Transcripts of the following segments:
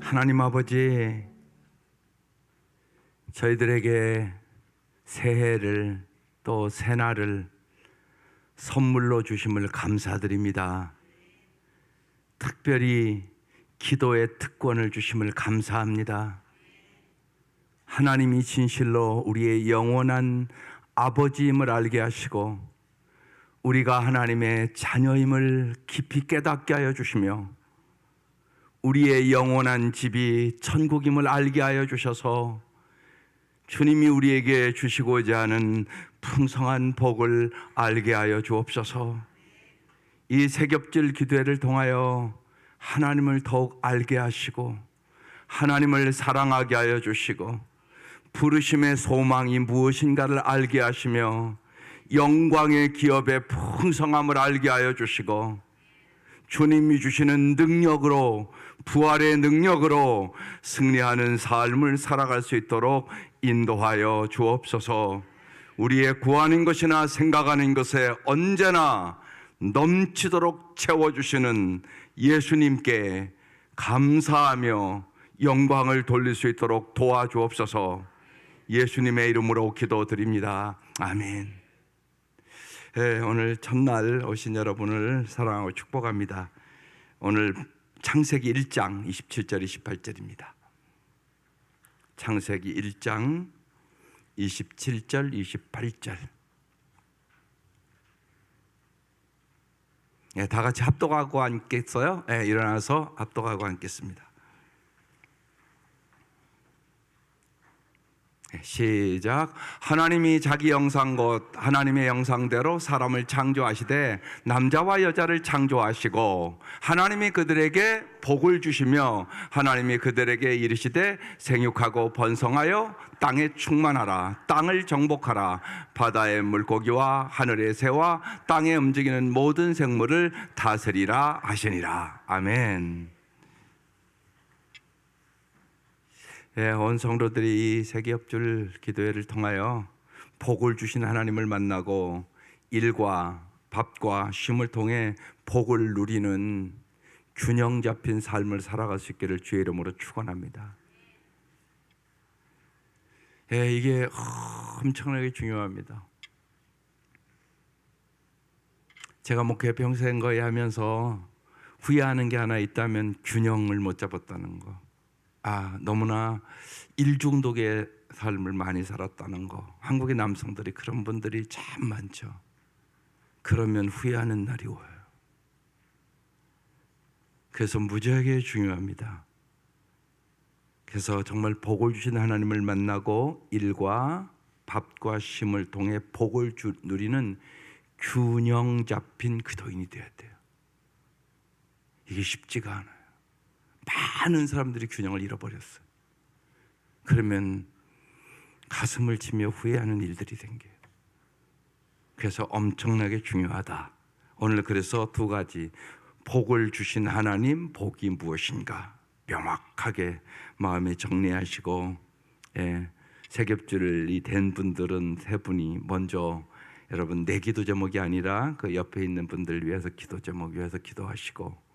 하나님 아버지, 저희들에게 새해를 또 새날을 선물로 주심을 감사드립니다. 특별히 기도의 특권을 주심을 감사합니다. 하나님이 진실로 우리의 영원한 아버지임을 알게 하시고 우리가 하나님의 자녀임을 깊이 깨닫게 하여 주시며 우리의 영원한 집이 천국임을 알게 하여 주셔서 주님이 우리에게 주시고자 하는 풍성한 복을 알게 하여 주옵소서. 이 새겹질 기도회를 통하여 하나님을 더욱 알게 하시고 하나님을 사랑하게 하여 주시고 부르심의 소망이 무엇인가를 알게 하시며 영광의 기업의 풍성함을 알게 하여 주시고 주님이 주시는 능력으로, 부활의 능력으로 승리하는 삶을 살아갈 수 있도록 인도하여 주옵소서. 우리의 구하는 것이나 생각하는 것에 언제나 넘치도록 채워주시는 예수님께 감사하며 영광을 돌릴 수 있도록 도와주옵소서. 예수님의 이름으로 기도드립니다. 아멘. 오늘 첫날 오신 여러분을 사랑하고 축복합니다. 오늘 창세기 1장 27절 28절입니다. 창세기 1장 27절 28절. 다 같이 합독하고 앉겠어요? 일어나서 합독하고 앉겠습니다. 시작. 하나님이 자기 형상 곧 하나님의 형상대로 사람을 창조하시되 남자와 여자를 창조하시고 하나님이 그들에게 복을 주시며 하나님이 그들에게 이르시되 생육하고 번성하여 땅에 충만하라. 땅을 정복하라. 바다의 물고기와 하늘의 새와 땅에 움직이는 모든 생물을 다스리라 하시니라. 아멘. 온 성도들이 이 세기업줄 기도회를 통하여 복을 주신 하나님을 만나고 일과 밥과 쉼을 통해 복을 누리는 균형 잡힌 삶을 살아갈 수 있기를 주의 이름으로 축원합니다. 이게 엄청나게 중요합니다. 제가 목회 평생 거의 하면서 후회하는 게 하나 있다면 균형을 못 잡았다는 거. 너무나 일중독의 삶을 많이 살았다는 거. 한국의 남성들이 그런 분들이 참 많죠. 그러면 후회하는 날이 와요. 그래서 무지하게 중요합니다. 그래서 정말 복을 주신 하나님을 만나고 일과 밥과 쉼을 통해 복을 누리는 균형 잡힌 기도인이 되어야 돼요. 이게 쉽지가 않아요. 많은 사람들이 균형을 잃어버렸어요. 그러면 가슴을 치며 후회하는 일들이 생겨요. 그래서 엄청나게 중요하다. 오늘 그래서 두 가지, 복을 주신 하나님, 복이 무엇인가 명확하게 마음에 정리하시고, 세겹줄이 된 분들은 세 분이 먼저 여러분 내 기도 제목이 아니라 그 옆에 있는 분들 위해서 기도 제목 위해서 기도하시고,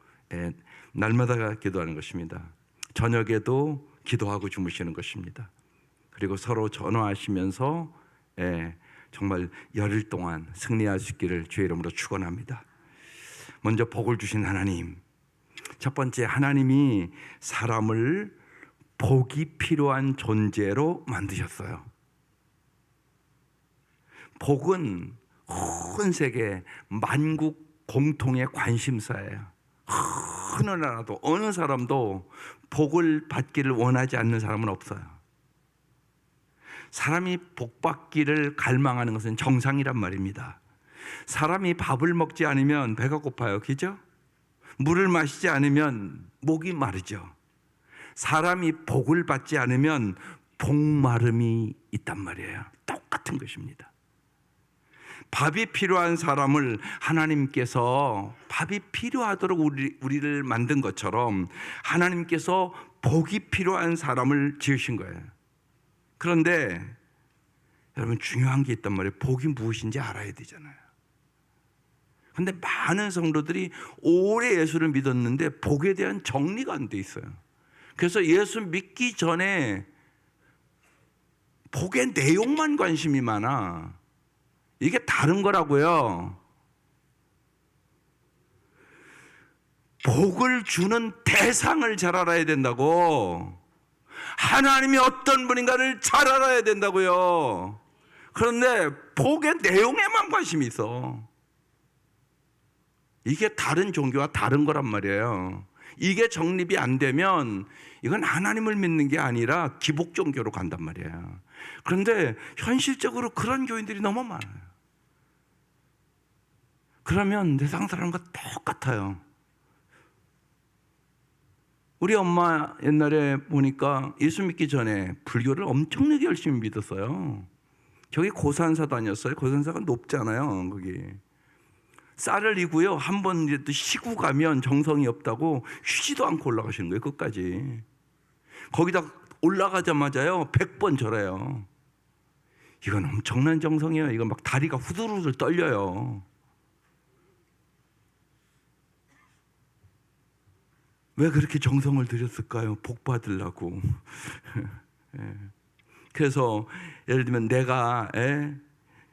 날마다 기도하는 것입니다. 저녁에도 기도하고 주무시는 것입니다. 그리고 서로 전화하시면서 정말 열흘 동안 승리할 수 있기를 주의 이름으로 축원합니다. 먼저 복을 주신 하나님. 첫 번째, 하나님이 사람을 복이 필요한 존재로 만드셨어요. 복은 온 세계 만국 공통의 관심사예요. 어느 나라도 어느 사람도 복을 받기를 원하지 않는 사람은 없어요. 사람이 복 받기를 갈망하는 것은 정상이란 말입니다. 사람이 밥을 먹지 않으면 배가 고파요. 그죠? 물을 마시지 않으면 목이 마르죠. 사람이 복을 받지 않으면 복마름이 있단 말이에요. 똑같은 것입니다. 밥이 필요한 사람을 하나님께서 밥이 필요하도록 우리를 만든 것처럼 하나님께서 복이 필요한 사람을 지으신 거예요. 그런데 여러분 중요한 게 있단 말이에요. 복이 무엇인지 알아야 되잖아요. 그런데 많은 성도들이 오래 예수를 믿었는데 복에 대한 정리가 안 돼 있어요. 그래서 예수 믿기 전에 복의 내용만 관심이 많아. 이게 다른 거라고요. 복을 주는 대상을 잘 알아야 된다고. 하나님이 어떤 분인가를 잘 알아야 된다고요. 그런데 복의 내용에만 관심이 있어. 이게 다른 종교와 다른 거란 말이에요. 이게 정립이 안 되면 이건 하나님을 믿는 게 아니라 기복 종교로 간단 말이에요. 그런데 현실적으로 그런 교인들이 너무 많아요. 그러면 세상 사람과 똑같아요. 우리 엄마 옛날에 보니까 예수 믿기 전에 불교를 엄청나게 열심히 믿었어요. 저기 고산사 다녔어요. 고산사가 높잖아요. 거기 쌀을 이고요. 한 번 쉬고 가면 정성이 없다고 쉬지도 않고 올라가시는 거예요. 끝까지. 거기다 올라가자마자요 100번 절해요. 이건 엄청난 정성이에요. 이건 막 다리가 후들후들 떨려요. 왜 그렇게 정성을 들였을까요? 복 받으려고. 그래서 예를 들면 내가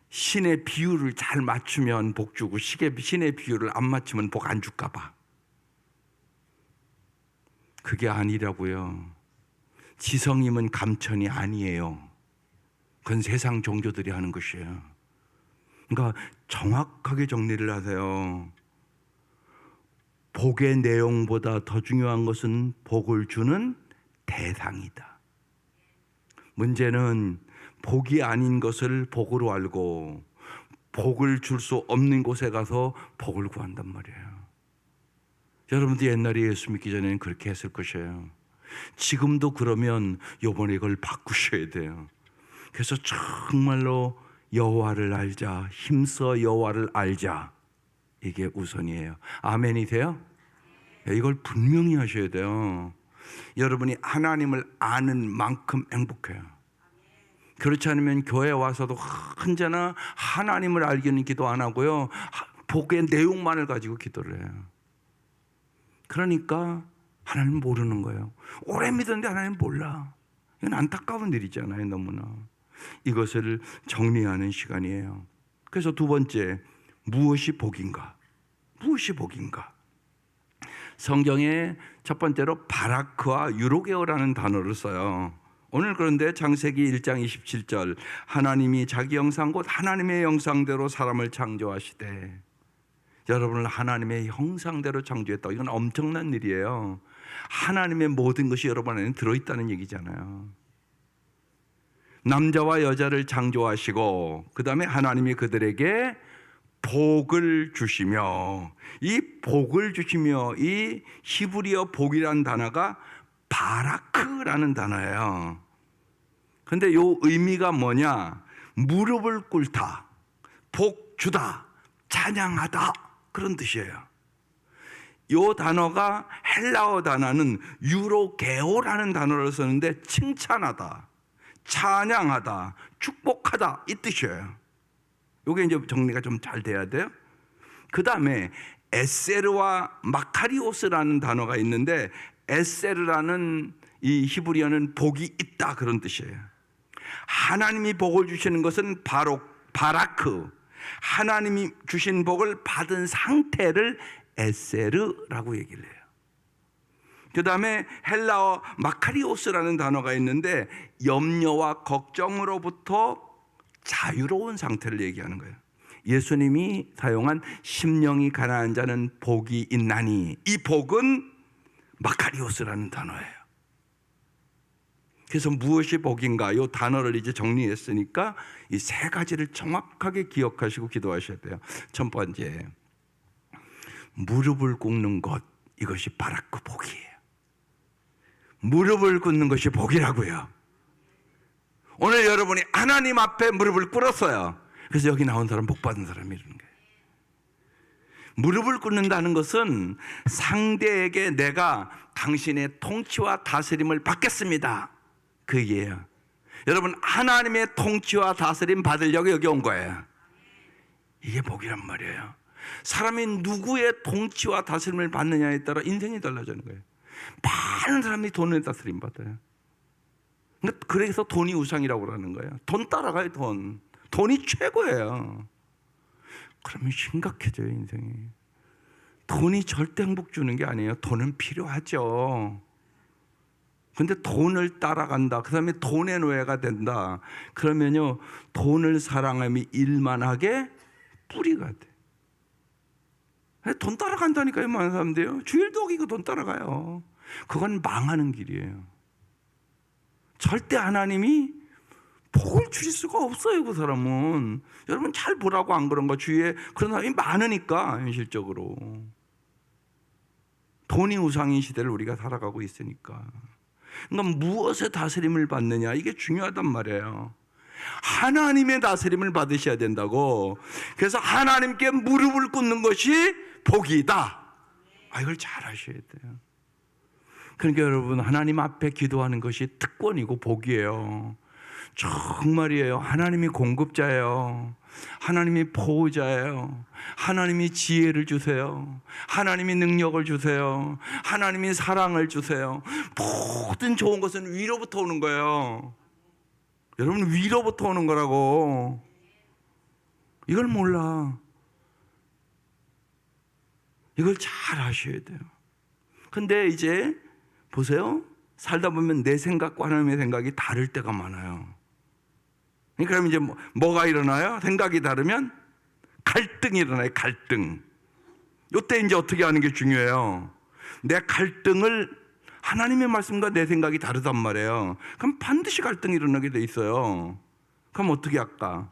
신의 비율을 잘 맞추면 복 주고 신의 비율을 안 맞추면 복 안 줄까 봐. 그게 아니라고요. 지성임은 감천이 아니에요. 그건 세상 종교들이 하는 것이에요. 그러니까 정확하게 정리를 하세요. 복의 내용보다 더 중요한 것은 복을 주는 대상이다. 문제는 복이 아닌 것을 복으로 알고 복을 줄 수 없는 곳에 가서 복을 구한단 말이에요. 여러분들 옛날에 예수 믿기 전에는 그렇게 했을 것이에요. 지금도 그러면 이번에 이걸 바꾸셔야 돼요. 그래서 정말로 여호와를 알자, 힘써 여호와를 알자. 이게 우선이에요. 아멘이세요? 이걸 분명히 하셔야 돼요. 여러분이 하나님을 아는 만큼 행복해요. 그렇지 않으면 교회 와서도 언제나 하나님을 알기는 기도 안 하고요. 복의 내용만을 가지고 기도를 해요. 그러니까 하나님 모르는 거예요. 오래 믿었는데 하나님 몰라. 이건 안타까운 일이잖아요. 너무나. 이것을 정리하는 시간이에요. 그래서 두 번째, 무엇이 복인가? 무엇이 복인가? 성경에 첫 번째로 바라크와 유로게오라는 단어를 써요. 오늘 그런데 창세기 1장 27절 하나님이 자기 형상 곧 하나님의 형상대로 사람을 창조하시되. 여러분을 하나님의 형상대로 창조했다. 이건 엄청난 일이에요. 하나님의 모든 것이 여러분 안에 들어있다는 얘기잖아요. 남자와 여자를 창조하시고 그 다음에 하나님이 그들에게 복을 주시며, 이 복을 주시며, 이 히브리어 복이라는 단어가 바라크라는 단어예요. 근데 이 의미가 뭐냐? 무릎을 꿇다, 복 주다, 찬양하다, 그런 뜻이에요. 이 단어가 헬라어 단어는 유로게오라는 단어를 쓰는데 칭찬하다, 찬양하다, 축복하다, 이 뜻이에요. 이게 이제 정리가 좀 잘 돼야 돼요. 그 다음에 에세르와 마카리오스라는 단어가 있는데, 에세르라는 이 히브리어는 복이 있다, 그런 뜻이에요. 하나님이 복을 주시는 것은 바로 바라크, 하나님이 주신 복을 받은 상태를 에세르라고 얘기를 해요. 그 다음에 헬라어 마카리오스라는 단어가 있는데 염려와 걱정으로부터 자유로운 상태를 얘기하는 거예요. 예수님이 사용한 심령이 가난한 자는 복이 있나니, 이 복은 마카리오스라는 단어예요. 그래서 무엇이 복인가? 이 단어를 이제 정리했으니까 이 세 가지를 정확하게 기억하시고 기도하셔야 돼요. 첫 번째, 무릎을 꿇는 것, 이것이 바라크 복이에요. 무릎을 꿇는 것이 복이라고요. 오늘 여러분이 하나님 앞에 무릎을 꿇었어요. 그래서 여기 나온 사람 복 받은 사람이 이러는 거예요. 무릎을 꿇는다는 것은 상대에게 내가 당신의 통치와 다스림을 받겠습니다, 그 얘기예요. 여러분, 하나님의 통치와 다스림 받으려고 여기 온 거예요. 이게 복이란 말이에요. 사람이 누구의 통치와 다스림을 받느냐에 따라 인생이 달라지는 거예요. 많은 사람이 돈에 다스림 받아요. 그래서 돈이 우상이라고 그러는 거예요. 돈 따라가요, 돈. 돈이 최고예요. 그러면 심각해져요, 인생이. 돈이 절대 행복 주는 게 아니에요. 돈은 필요하죠. 근데 돈을 따라간다, 그 다음에 돈의 노예가 된다, 그러면요, 돈을 사랑하며 일만 하게 뿌리가 돼. 돈 따라간다니까요. 많은 사람들이요. 주일도 어기고 돈 따라가요. 그건 망하는 길이에요. 절대 하나님이 복을 주실 수가 없어요. 그 사람은. 여러분 잘 보라고. 안 그런가? 주위에 그런 사람이 많으니까. 현실적으로 돈이 우상인 시대를 우리가 살아가고 있으니까. 그러니까 무엇에 다스림을 받느냐, 이게 중요하단 말이에요. 하나님의 다스림을 받으셔야 된다고. 그래서 하나님께 무릎을 꿇는 것이 복이다. 이걸 잘 하셔야 돼요. 그러니까 여러분, 하나님 앞에 기도하는 것이 특권이고 복이에요. 정말이에요. 하나님이 공급자예요. 하나님이 보호자예요. 하나님이 지혜를 주세요. 하나님이 능력을 주세요. 하나님이 사랑을 주세요. 모든 좋은 것은 위로부터 오는 거예요. 여러분, 위로부터 오는 거라고. 이걸 몰라. 이걸 잘 아셔야 돼요. 근데 이제 보세요. 살다 보면 내 생각과 하나님의 생각이 다를 때가 많아요. 그럼 이제 뭐가 일어나요? 생각이 다르면 갈등이 일어나요. 갈등. 이때 이제 어떻게 하는 게 중요해요. 내 갈등을, 하나님의 말씀과 내 생각이 다르단 말이에요. 그럼 반드시 갈등이 일어나게 돼 있어요. 그럼 어떻게 할까?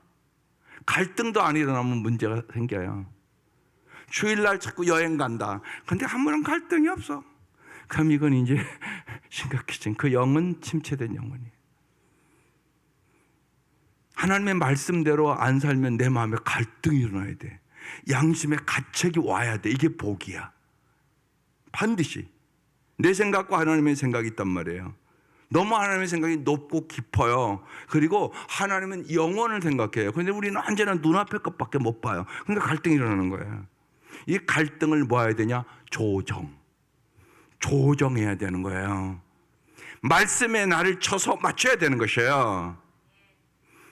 갈등도 안 일어나면 문제가 생겨요. 주일날 자꾸 여행 간다. 근데 한 번은 갈등이 없어. 그럼 이건 이제 심각해진, 그 영은 침체된 영혼이에요. 하나님의 말씀대로 안 살면 내 마음에 갈등이 일어나야 돼. 양심의 가책이 와야 돼. 이게 복이야. 반드시. 내 생각과 하나님의 생각이 있단 말이에요. 너무 하나님의 생각이 높고 깊어요. 그리고 하나님은 영혼을 생각해요. 그런데 우리는 언제나 눈앞의 것밖에 못 봐요. 그러니까 갈등이 일어나는 거예요. 이 갈등을 뭐 해야 되냐? 조정해야 되는 거예요. 말씀에 나를 쳐서 맞춰야 되는 것이에요.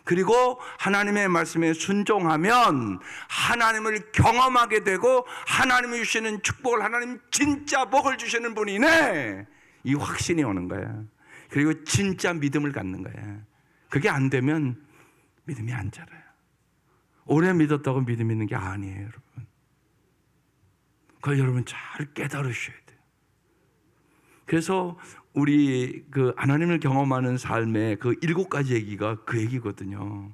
그리고 하나님의 말씀에 순종하면 하나님을 경험하게 되고, 하나님이 주시는 축복을, 하나님 진짜 복을 주시는 분이네, 이 확신이 오는 거예요. 그리고 진짜 믿음을 갖는 거예요. 그게 안 되면 믿음이 안 자라요. 오래 믿었다고 믿음 있는 게 아니에요, 여러분. 그걸 여러분 잘 깨달으셔야 돼요. 그래서 우리 그 하나님을 경험하는 삶의 그 7가지 얘기가 그 얘기거든요.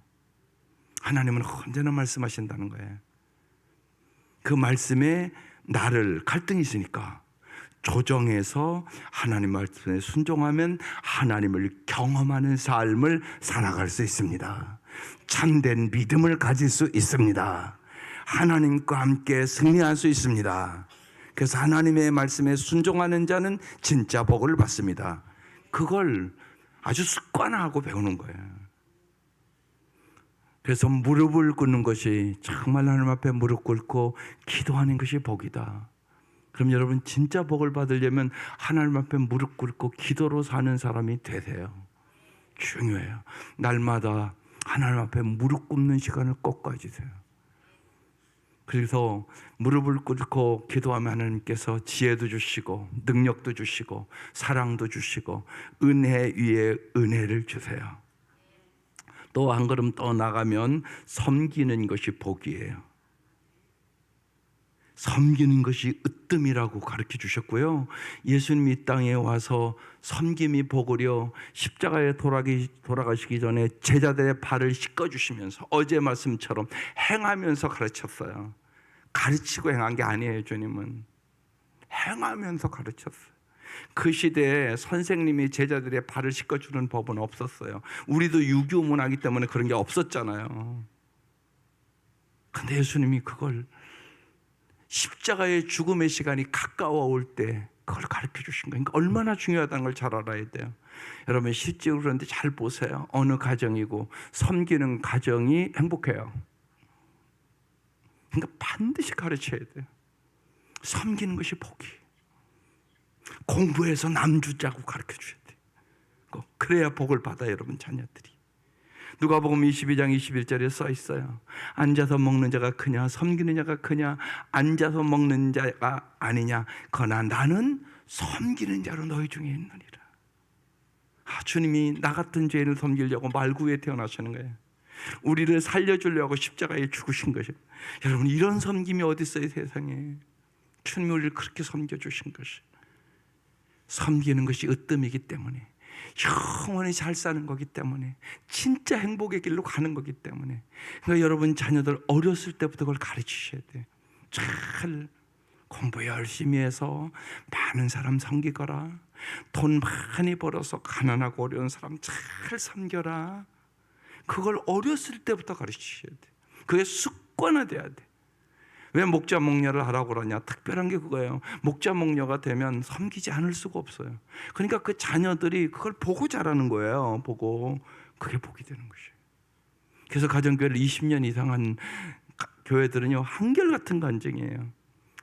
하나님은 언제나 말씀하신다는 거예요. 그 말씀에 나를, 갈등이 있으니까 조정해서 하나님 말씀에 순종하면 하나님을 경험하는 삶을 살아갈 수 있습니다. 참된 믿음을 가질 수 있습니다. 하나님과 함께 승리할 수 있습니다. 그래서 하나님의 말씀에 순종하는 자는 진짜 복을 받습니다. 그걸 아주 습관화하고 배우는 거예요. 그래서 무릎을 꿇는 것이, 정말 하나님 앞에 무릎 꿇고 기도하는 것이 복이다. 그럼 여러분 진짜 복을 받으려면 하나님 앞에 무릎 꿇고 기도로 사는 사람이 되세요. 중요해요. 날마다 하나님 앞에 무릎 꿇는 시간을 꼭 가지세요. 그래서 무릎을 꿇고 기도하면 하나님께서 지혜도 주시고 능력도 주시고 사랑도 주시고 은혜 위에 은혜를 주세요. 또 한 걸음 더 나가면 섬기는 것이 복이에요. 섬기는 것이 으뜸이라고 가르쳐 주셨고요. 예수님이 이 땅에 와서 섬김이 복으려 십자가에 돌아가시기 전에 제자들의 발을 씻겨주시면서 어제 말씀처럼 행하면서 가르쳤어요. 가르치고 행한 게 아니에요. 주님은 행하면서 가르쳤어요. 그 시대에 선생님이 제자들의 발을 씻겨주는 법은 없었어요. 우리도 유교 문화이기 때문에 그런 게 없었잖아요. 근데 예수님이 그걸 십자가의 죽음의 시간이 가까워올 때 그걸 가르쳐 주신 거예요. 그러니까 얼마나 중요하다는 걸 잘 알아야 돼요. 여러분 실제로 그런데 잘 보세요. 어느 가정이고 섬기는 가정이 행복해요. 그러니까 반드시 가르쳐야 돼요. 섬기는 것이 복이. 공부해서 남주자고 가르쳐 주셔야 돼요. 그래야 복을 받아요, 여러분 자녀들이. 누가복음 22장 21절에 써 있어요. 앉아서 먹는 자가 크냐 섬기는 자가 크냐, 앉아서 먹는 자가 아니냐, 그러나 나는 섬기는 자로 너희 중에 있느니라. 주님이 나 같은 죄인을 섬기려고 말구에 태어나시는 거예요. 우리를 살려주려고 십자가에 죽으신 것이에요. 여러분, 이런 섬김이 어디 있어요, 세상에. 주님이 우리를 그렇게 섬겨주신 것이, 섬기는 것이 으뜸이기 때문에, 영원히 잘 사는 거기 때문에, 진짜 행복의 길로 가는 거기 때문에. 그러니까 여러분 자녀들 어렸을 때부터 그걸 가르치셔야 돼요. 잘 공부 열심히 해서 많은 사람 섬기거라. 돈 많이 벌어서 가난하고 어려운 사람 잘 섬겨라. 그걸 어렸을 때부터 가르치셔야 돼요. 그게 습관화돼야 돼. 왜 목자 목녀를 하라고 그러냐? 특별한 게 그거예요. 목자 목녀가 되면 섬기지 않을 수가 없어요. 그러니까 그 자녀들이 그걸 보고 자라는 거예요. 보고. 그게 복이 되는 것이에요. 그래서 가정교회를 20년 이상 한 교회들은요, 한결같은 간증이에요.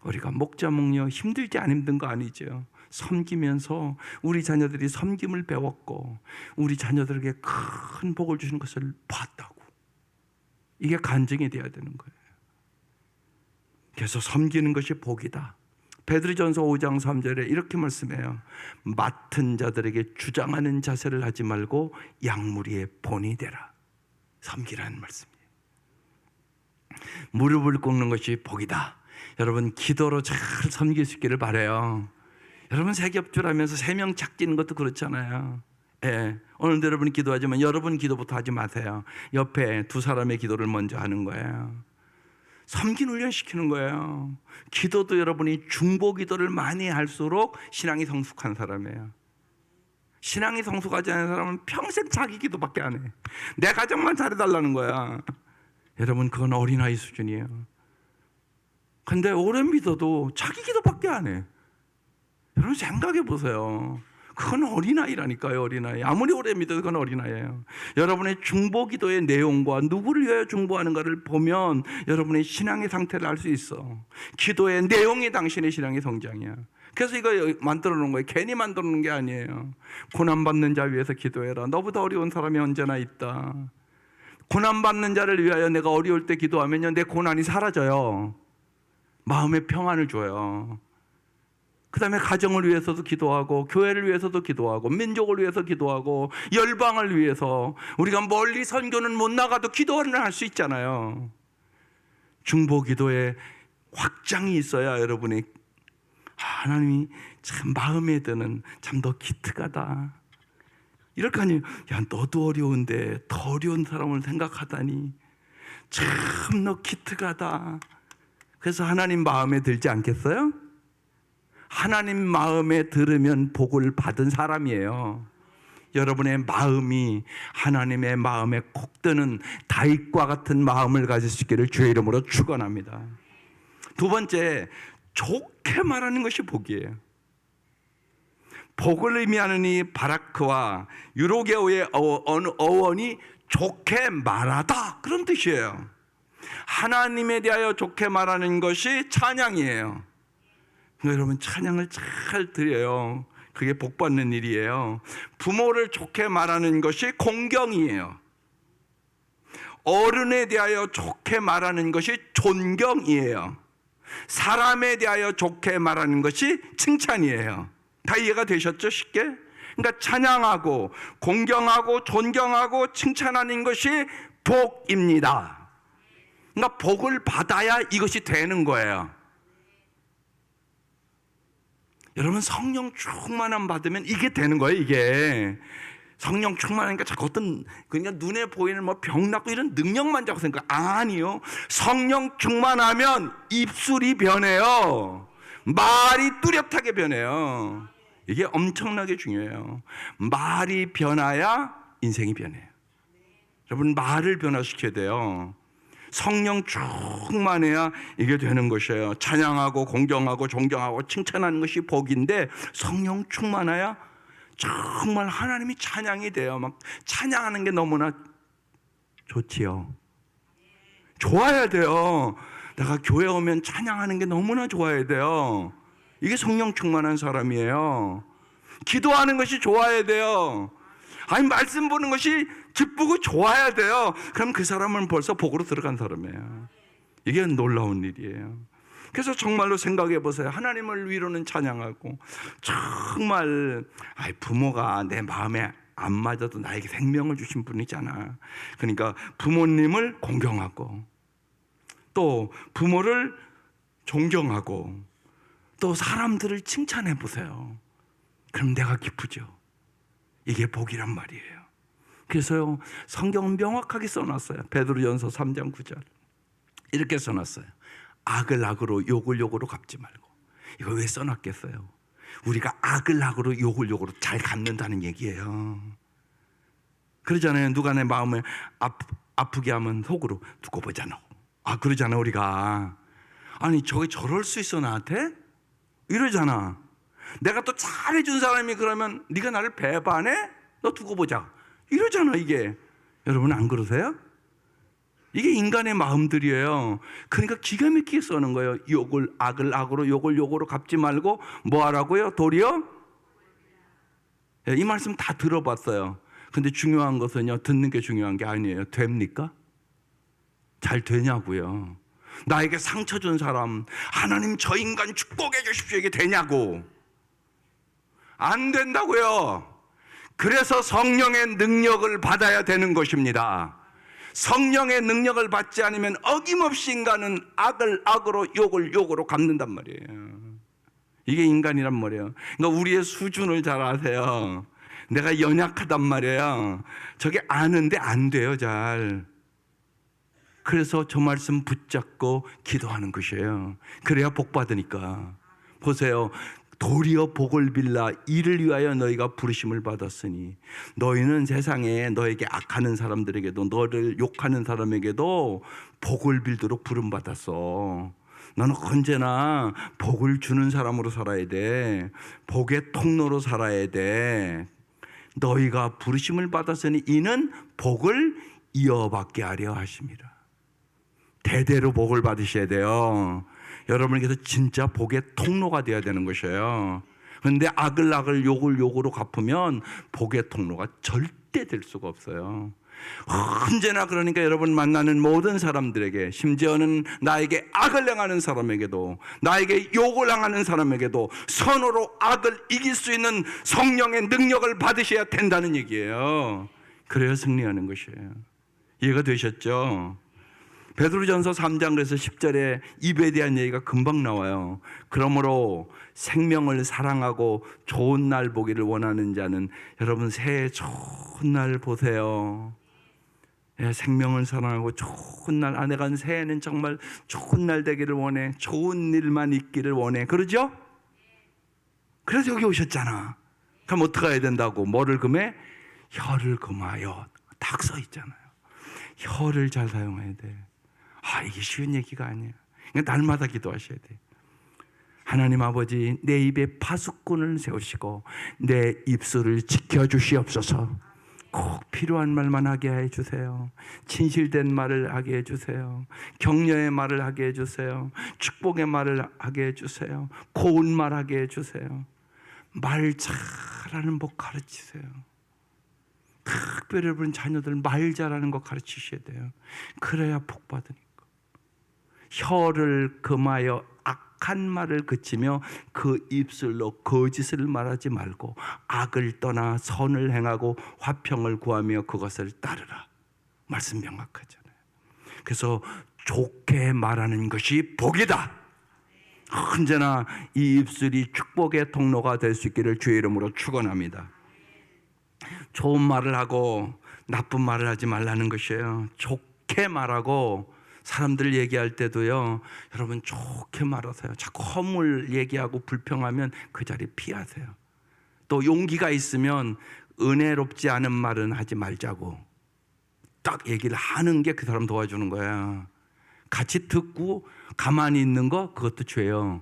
우리가 목자 목녀 힘들지 안 힘든 거 아니죠. 섬기면서 우리 자녀들이 섬김을 배웠고 우리 자녀들에게 큰 복을 주시는 것을 봤다고. 이게 간증이 돼야 되는 거예요. 그래서 섬기는 것이 복이다. 베드로전서 5장 3절에 이렇게 말씀해요. 맡은 자들에게 주장하는 자세를 하지 말고 양무리의 본이 되라. 섬기라는 말씀이에요. 무릎을 꿇는 것이 복이다. 여러분, 기도로 잘 섬길 수 있기를 바라요. 여러분, 세겹줄 하면서 3명 착지는 것도 그렇잖아요. 예, 오늘도 여러분이 기도하지만 여러분 기도부터 하지 마세요. 옆에 두 사람의 기도를 먼저 하는 거예요. 섬긴 훈련시키는 거예요. 기도도 여러분이 중보 기도를 많이 할수록 신앙이 성숙한 사람이에요. 신앙이 성숙하지 않은 사람은 평생 자기 기도밖에 안 해. 내 가정만 잘해달라는 거야. 여러분, 그건 어린아이 수준이에요. 근데 오래 믿어도 자기 기도밖에 안 해. 여러분 생각해 보세요. 그건 어린아이라니까요. 어린아이. 아무리 오래 믿어도 그건 어린아이예요. 여러분의 중보기도의 내용과 누구를 위하여 중보하는가를 보면 여러분의 신앙의 상태를 알 수 있어. 기도의 내용이 당신의 신앙의 성장이야. 그래서 이거 만들어 놓은 거예요. 괜히 만들어 놓은 게 아니에요. 고난받는 자 위해서 기도해라. 너보다 어려운 사람이 언제나 있다. 고난받는 자를 위하여 내가 어려울 때 기도하면요, 내 고난이 사라져요. 마음의 평안을 줘요. 그 다음에 가정을 위해서도 기도하고 교회를 위해서도 기도하고 민족을 위해서 기도하고 열방을 위해서. 우리가 멀리 선교는 못 나가도 기도를 할 수 있잖아요. 중보기도에 확장이 있어야 여러분이 하나님이 참 마음에 드는, 참 너 기특하다. 이렇게 하니, 야 너도 어려운데 더 어려운 사람을 생각하다니 참 너 기특하다. 그래서 하나님 마음에 들지 않겠어요? 하나님 마음에 들으면 복을 받은 사람이에요. 여러분의 마음이 하나님의 마음에 콕 드는 다윗과 같은 마음을 가질 수 있기를 주의 이름으로 축원합니다. 두 번째, 좋게 말하는 것이 복이에요. 복을 의미하는 이 바라크와 유로게오의 어원이 좋게 말하다, 그런 뜻이에요. 하나님에 대하여 좋게 말하는 것이 찬양이에요. 여러분, 찬양을 잘 드려요. 그게 복 받는 일이에요. 부모를 좋게 말하는 것이 공경이에요. 어른에 대하여 좋게 말하는 것이 존경이에요. 사람에 대하여 좋게 말하는 것이 칭찬이에요. 다 이해가 되셨죠? 쉽게? 그러니까 찬양하고 공경하고 존경하고 칭찬하는 것이 복입니다. 그러니까 복을 받아야 이것이 되는 거예요. 여러분, 성령 충만함 받으면 이게 되는 거예요. 이게 성령 충만하니까 자꾸 어떤, 그러니까 눈에 보이는 뭐 병 낫고 이런 능력만 자꾸 생각. 아니요, 성령 충만하면 입술이 변해요. 말이 뚜렷하게 변해요. 이게 엄청나게 중요해요. 말이 변해야 인생이 변해요. 여러분, 말을 변화시켜야 돼요. 성령 충만해야 이게 되는 것이에요. 찬양하고 공경하고 존경하고 칭찬하는 것이 복인데, 성령 충만해야 정말 하나님이 찬양이 돼요. 막 찬양하는 게 너무나 좋지요. 좋아야 돼요. 내가 교회 오면 찬양하는 게 너무나 좋아야 돼요. 이게 성령 충만한 사람이에요. 기도하는 것이 좋아야 돼요. 아니, 말씀 보는 것이 기쁘고 좋아야 돼요. 그럼 그 사람은 벌써 복으로 들어간 사람이에요. 이게 놀라운 일이에요. 그래서 정말로 생각해 보세요. 하나님을 위로는 찬양하고, 정말 부모가 내 마음에 안 맞아도 나에게 생명을 주신 분이잖아. 그러니까 부모님을 공경하고, 또 부모를 존경하고, 또 사람들을 칭찬해 보세요. 그럼 내가 기쁘죠. 이게 복이란 말이에요. 그래서요, 성경은 명확하게 써놨어요. 베드로전서 3장 9절 이렇게 써놨어요. 악을 악으로 욕을 욕으로 갚지 말고. 이거 왜 써놨겠어요? 우리가 악을 악으로 욕을 욕으로 잘 갚는다는 얘기예요. 그러잖아요. 누가 내 마음을 아프게 하면 속으로 두고 보잖아. 그러잖아 우리가. 아니, 저게 저럴 수 있어 나한테? 이러잖아. 내가 또 잘해준 사람이 그러면 네가 나를 배반해? 너 두고 보자. 이러잖아 이게. 여러분 안 그러세요? 이게 인간의 마음들이에요. 그러니까 기가 막히게 써는 거예요. 욕을 악을 악으로 욕을 욕으로 갚지 말고 뭐 하라고요? 도리어? 이 말씀 다 들어봤어요. 근데 중요한 것은요, 듣는 게 중요한 게 아니에요. 됩니까? 잘 되냐고요. 나에게 상처 준 사람, 하나님 저 인간 축복해 주십시오, 이게 되냐고. 안 된다고요. 그래서 성령의 능력을 받아야 되는 것입니다. 성령의 능력을 받지 않으면 어김없이 인간은 악을 악으로 욕을 욕으로 갚는단 말이에요. 이게 인간이란 말이에요. 그러니까 우리의 수준을 잘 아세요. 내가 연약하단 말이에요. 저게 아는데 안 돼요, 잘. 그래서 저 말씀 붙잡고 기도하는 것이에요. 그래야 복 받으니까. 보세요. 도리어 복을 빌라 이를 위하여 너희가 부르심을 받았으니, 너희는 세상에 너에게 악하는 사람들에게도, 너를 욕하는 사람에게도 복을 빌도록 부름 받았어. 너는 언제나 복을 주는 사람으로 살아야 돼. 복의 통로로 살아야 돼. 너희가 부르심을 받았으니 이는 복을 이어받게 하려 하십니다. 대대로 복을 받으셔야 돼요. 여러분께서 진짜 복의 통로가 되어야 되는 것이에요. 그런데 악을 악을 욕을 욕으로 갚으면 복의 통로가 절대 될 수가 없어요. 언제나 그러니까 여러분 만나는 모든 사람들에게, 심지어는 나에게 악을 행하는 사람에게도, 나에게 욕을 행하는 사람에게도 선으로 악을 이길 수 있는 성령의 능력을 받으셔야 된다는 얘기예요. 그래야 승리하는 것이에요. 이해가 되셨죠? 베드로전서 3장 그래서 10절에 입에 대한 얘기가 금방 나와요. 그러므로 생명을 사랑하고 좋은 날 보기를 원하는 자는, 여러분 새해 좋은 날 보세요. 생명을 사랑하고 좋은 날, 내가 새해는 정말 좋은 날 되기를 원해. 좋은 일만 있기를 원해. 그러죠? 그래서 여기 오셨잖아. 그럼 어떻게 해야 된다고? 뭐를 금해? 혀를 금하여. 딱 써 있잖아요. 혀를 잘 사용해야 돼. 이게 쉬운 얘기가 아니에요. 그러니까 날마다 기도하셔야 돼. 하나님 아버지, 내 입에 파수꾼을 세우시고 내 입술을 지켜주시옵소서. 꼭 필요한 말만 하게 해주세요. 진실된 말을 하게 해주세요. 격려의 말을 하게 해주세요. 축복의 말을 하게 해주세요. 고운 말 하게 해주세요. 말 잘하는 법 가르치세요. 특별히 여러분 자녀들 말 잘하는 거 가르치셔야 돼요. 그래야 복 받으니까. 혀를 금하여 악한 말을 그치며 그 입술로 거짓을 말하지 말고 악을 떠나 선을 행하고 화평을 구하며 그것을 따르라. 말씀 명확하잖아요. 그래서 좋게 말하는 것이 복이다. 언제나 이 입술이 축복의 통로가 될 수 있기를 주의 이름으로 축원합니다. 좋은 말을 하고 나쁜 말을 하지 말라는 것이에요. 좋게 말하고, 사람들 얘기할 때도요, 여러분 좋게 말하세요. 자꾸 허물 얘기하고 불평하면 그 자리 피하세요. 또 용기가 있으면 은혜롭지 않은 말은 하지 말자고 딱 얘기를 하는 게 그 사람 도와주는 거야. 같이 듣고 가만히 있는 거, 그것도 죄요.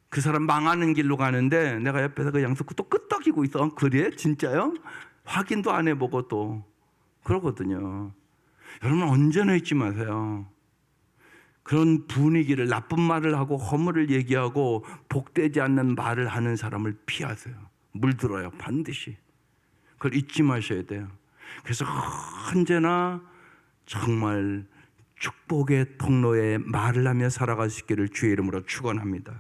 그 사람 망하는 길로 가는데 내가 옆에서 그 양수구 또 끄떡이고 있어. 그래? 진짜요? 확인도 안 해보고 또 그러거든요. 여러분 언제나 잊지 마세요. 그런 분위기를, 나쁜 말을 하고 허물을 얘기하고 복되지 않는 말을 하는 사람을 피하세요. 물들어요, 반드시. 그걸 잊지 마셔야 돼요. 그래서 언제나 정말 축복의 통로에 말을 하며 살아갈 수 있기를 주의 이름으로 축원합니다.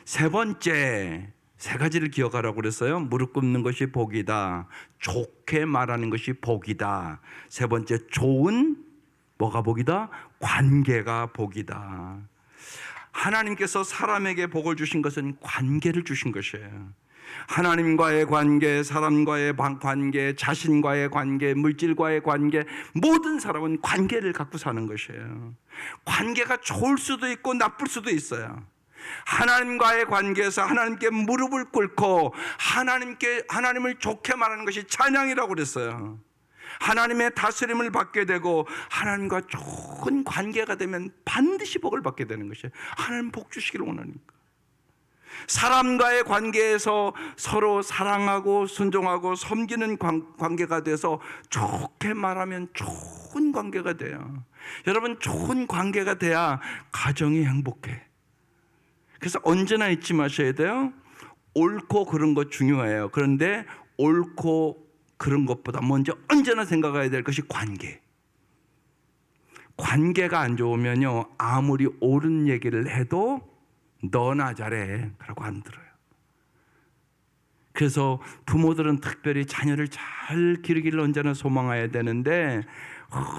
세 번째, 세 가지를 기억하라고 그랬어요. 무릎 꿇는 것이 복이다. 좋게 말하는 것이 복이다. 세 번째, 좋은 뭐가 복이다? 관계가 복이다. 하나님께서 사람에게 복을 주신 것은 관계를 주신 것이에요. 하나님과의 관계, 사람과의 관계, 자신과의 관계, 물질과의 관계, 모든 사람은 관계를 갖고 사는 것이에요. 관계가 좋을 수도 있고 나쁠 수도 있어요. 하나님과의 관계에서 하나님께 무릎을 꿇고 하나님을 좋게 말하는 것이 찬양이라고 그랬어요. 하나님의 다스림을 받게 되고 하나님과 좋은 관계가 되면 반드시 복을 받게 되는 것이에요. 하나님 복 주시기를 원하니까. 사람과의 관계에서 서로 사랑하고 순종하고 섬기는 관계가 돼서 좋게 말하면 좋은 관계가 돼요. 여러분, 좋은 관계가 돼야 가정이 행복해. 그래서 언제나 잊지 마셔야 돼요. 옳고 그른 것 중요해요. 그런데 옳고 그런 것보다 먼저 언제나 생각해야 될 것이 관계. 관계가 안 좋으면요, 아무리 옳은 얘기를 해도 너나 잘해 그러고 안 들어요. 그래서 부모들은 특별히 자녀를 잘 기르기를 언제나 소망해야 되는데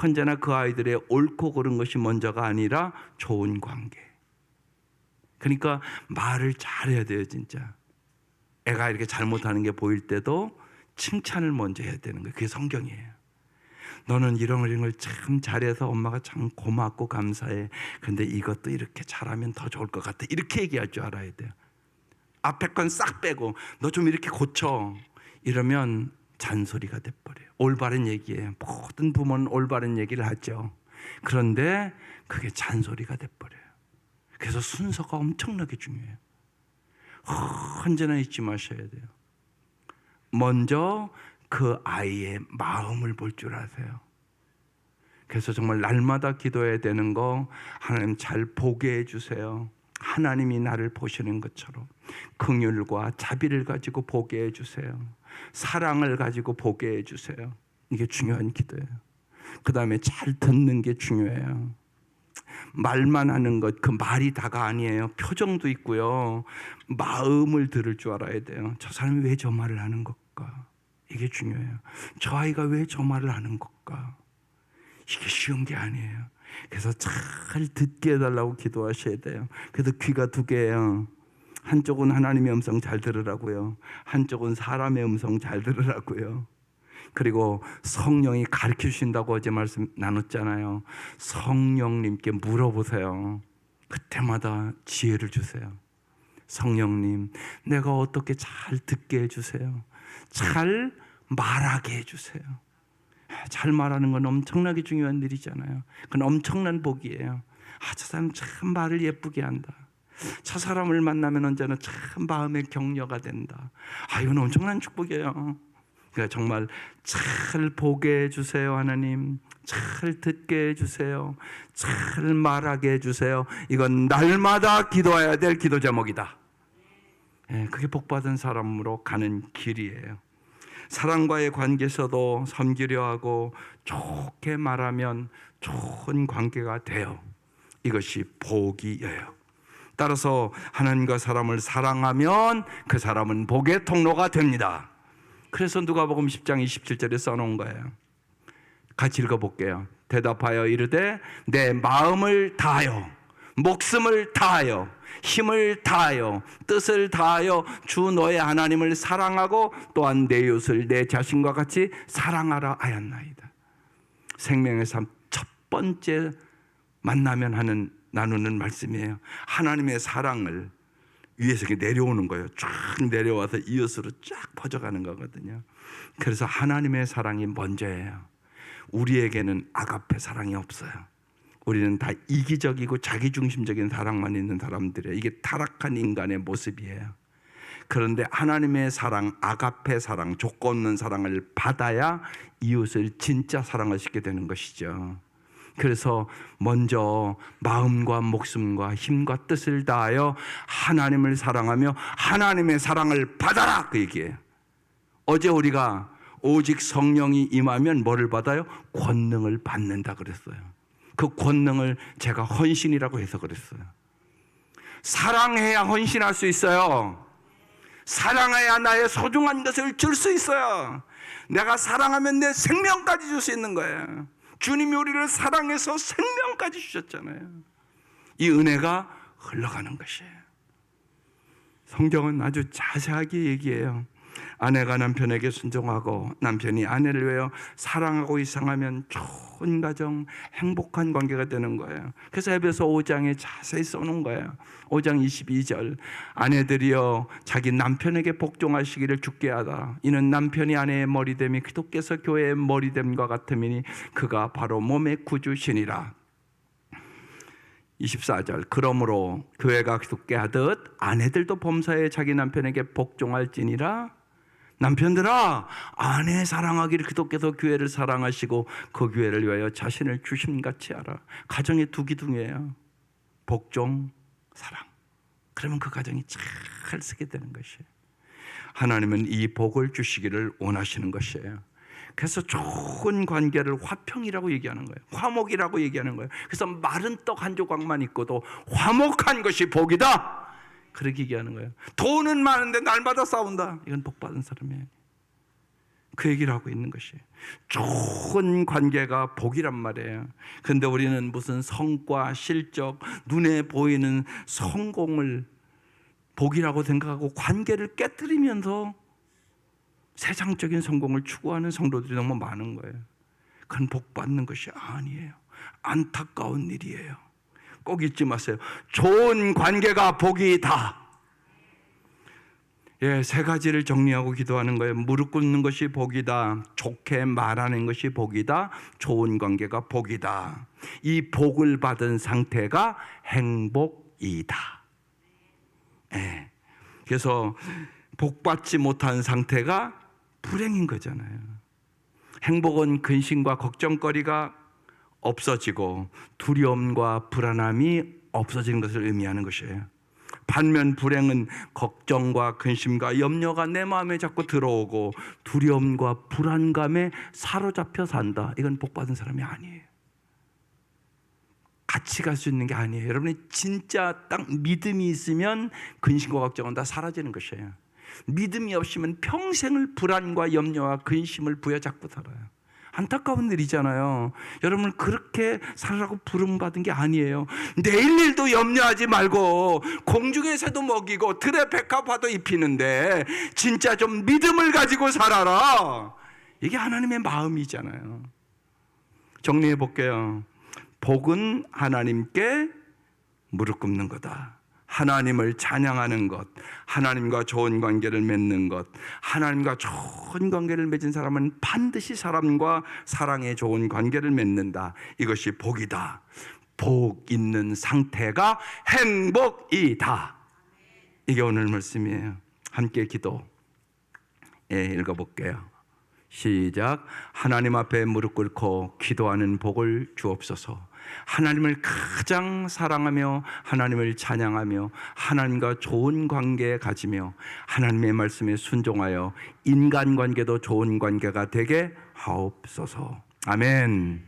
언제나 그 아이들의 옳고 그른 것이 먼저가 아니라 좋은 관계. 그러니까 말을 잘해야 돼요. 진짜 애가 이렇게 잘못하는 게 보일 때도 칭찬을 먼저 해야 되는 거예요. 그게 성경이에요. 너는 이런 걸 참 잘해서 엄마가 참 고맙고 감사해. 그런데 이것도 이렇게 잘하면 더 좋을 것 같아. 이렇게 얘기할 줄 알아야 돼요. 앞에 건 싹 빼고 너 좀 이렇게 고쳐. 이러면 잔소리가 돼버려요. 올바른 얘기예요. 모든 부모는 올바른 얘기를 하죠. 그런데 그게 잔소리가 돼버려요. 그래서 순서가 엄청나게 중요해요. 언제나 잊지 마셔야 돼요. 먼저 그 아이의 마음을 볼 줄 아세요. 그래서 정말 날마다 기도해야 되는 거, 하나님 잘 보게 해주세요. 하나님이 나를 보시는 것처럼 긍휼과 자비를 가지고 보게 해주세요. 사랑을 가지고 보게 해주세요. 이게 중요한 기도예요. 그 다음에 잘 듣는 게 중요해요. 말만 하는 것, 그 말이 다가 아니에요. 표정도 있고요. 마음을 들을 줄 알아야 돼요. 저 사람이 왜 저 말을 하는 걸까? 이게 중요해요. 저 아이가 왜 저 말을 하는 걸까? 이게 쉬운 게 아니에요. 그래서 잘 듣게 해달라고 기도하셔야 돼요. 그래도 귀가 두 개예요. 한쪽은 하나님의 음성 잘 들으라고요. 한쪽은 사람의 음성 잘 들으라고요. 그리고 성령이 가르쳐 주신다고 어제 말씀 나눴잖아요. 성령님께 물어보세요. 그때마다 지혜를 주세요. 성령님, 내가 어떻게 잘 듣게 해주세요. 잘 말하게 해주세요. 잘 말하는 건 엄청나게 중요한 일이잖아요. 그건 엄청난 복이에요. 저 사람 참 말을 예쁘게 한다. 저 사람을 만나면 언제나 참 마음의 격려가 된다. 이건 엄청난 축복이에요. 그러니까 정말 잘 보게 해주세요. 하나님 잘 듣게 해주세요. 잘 말하게 해주세요. 이건 날마다 기도해야 될 기도 제목이다. 그게 복받은 사람으로 가는 길이에요. 사람과의 관계에서도 섬기려 하고 좋게 말하면 좋은 관계가 돼요. 이것이 복이에요. 따라서 하나님과 사람을 사랑하면 그 사람은 복의 통로가 됩니다. 그래서 누가복음 10장 27절에 써놓은 거예요. 같이 읽어볼게요. 대답하여 이르되 내 마음을 다하여 목숨을 다하여 힘을 다하여 뜻을 다하여 주 너의 하나님을 사랑하고 또한 내 이웃을 내 자신과 같이 사랑하라 하였나이다. 생명의 삶 첫 번째 만나면 나누는 말씀이에요. 하나님의 사랑을 위에서 내려오는 거예요. 쫙 내려와서 이웃으로 쫙 퍼져가는 거거든요. 그래서 하나님의 사랑이 먼저예요. 우리에게는 아가페 사랑이 없어요. 우리는 다 이기적이고 자기중심적인 사랑만 있는 사람들이에요. 이게 타락한 인간의 모습이에요. 그런데 하나님의 사랑, 아가페 사랑, 조건 없는 사랑을 받아야 이웃을 진짜 사랑할 수 있게 되는 것이죠. 그래서 먼저 마음과 목숨과 힘과 뜻을 다하여 하나님을 사랑하며 하나님의 사랑을 받아라, 그 얘기예요. 어제 우리가 오직 성령이 임하면 뭐를 받아요? 권능을 받는다 그랬어요. 그 권능을 제가 헌신이라고 해서 그랬어요. 사랑해야 헌신할 수 있어요. 사랑해야 나의 소중한 것을 줄 수 있어요. 내가 사랑하면 내 생명까지 줄 수 있는 거예요. 주님이 우리를 사랑해서 생명까지 주셨잖아요. 이 은혜가 흘러가는 것이에요. 성경은 아주 자세하게 얘기해요. 아내가 남편에게 순종하고 남편이 아내를 위하여 사랑하고 이상하면 좋은 가정, 행복한 관계가 되는 거예요. 그래서 에베소 5장에 자세히 써놓은 거예요. 5장 22절, 아내들이여 자기 남편에게 복종하시기를 주께 하다. 이는 남편이 아내의 머리됨이 그리스도께서 교회의 머리됨과 같음이니 그가 바로 몸의 구주시니라. 24절, 그러므로 교회가 그리스도께 하듯 아내들도 범사에 자기 남편에게 복종할지니라. 남편들아, 아내 사랑하기를 그리스도께서 교회를 사랑하시고 그 교회를 위하여 자신을 주심같이 하라. 가정의 두 기둥이에요. 복종, 사랑. 그러면 그 가정이 잘 쓰게 되는 것이에요. 하나님은 이 복을 주시기를 원하시는 것이에요. 그래서 좋은 관계를 화평이라고 얘기하는 거예요. 화목이라고 얘기하는 거예요. 그래서 마른 떡 한 조각만 있고도 화목한 것이 복이다, 그렇게 얘기하는 거예요. 돈은 많은데 날마다 싸운다, 이건 복받은 사람이에요. 그 얘기를 하고 있는 것이에요. 좋은 관계가 복이란 말이에요. 그런데 우리는 무슨 성과, 실적, 눈에 보이는 성공을 복이라고 생각하고 관계를 깨뜨리면서 세상적인 성공을 추구하는 성도들이 너무 많은 거예요. 그건 복받는 것이 아니에요. 안타까운 일이에요. 꼭 잊지 마세요. 좋은 관계가 복이다. 예, 세 가지를 정리하고 기도하는 거예요. 무릎 꿇는 것이 복이다. 좋게 말하는 것이 복이다. 좋은 관계가 복이다. 이 복을 받은 상태가 행복이다. 예. 그래서 복받지 못한 상태가 불행인 거잖아요. 행복은 근심과 걱정거리가 없어지고 두려움과 불안함이 없어지는 것을 의미하는 것이에요. 반면 불행은 걱정과 근심과 염려가 내 마음에 자꾸 들어오고 두려움과 불안감에 사로잡혀 산다. 이건 복받은 사람이 아니에요. 같이 갈 수 있는 게 아니에요. 여러분이 진짜 딱 믿음이 있으면 근심과 걱정은 다 사라지는 것이에요. 믿음이 없으면 평생을 불안과 염려와 근심을 부여잡고 살아요. 안타까운 일이잖아요. 여러분, 그렇게 살라고 부름받은 게 아니에요. 내일 일도 염려하지 말고 공중의 새도 먹이고 들의 백합화도 입히는데 진짜 좀 믿음을 가지고 살아라. 이게 하나님의 마음이잖아요. 정리해 볼게요. 복은 하나님께 무릎 꿇는 거다. 하나님을 찬양하는 것, 하나님과 좋은 관계를 맺는 것. 하나님과 좋은 관계를 맺은 사람은 반드시 사람과 사랑의 좋은 관계를 맺는다. 이것이 복이다. 복 있는 상태가 행복이다. 이게 오늘 말씀이에요. 함께 기도 읽어볼게요. 시작. 하나님 앞에 무릎 꿇고 기도하는 복을 주옵소서. 하나님을 가장 사랑하며 하나님을 찬양하며 하나님과 좋은 관계 가지며 하나님의 말씀에 순종하여 인간관계도 좋은 관계가 되게 하옵소서. 아멘.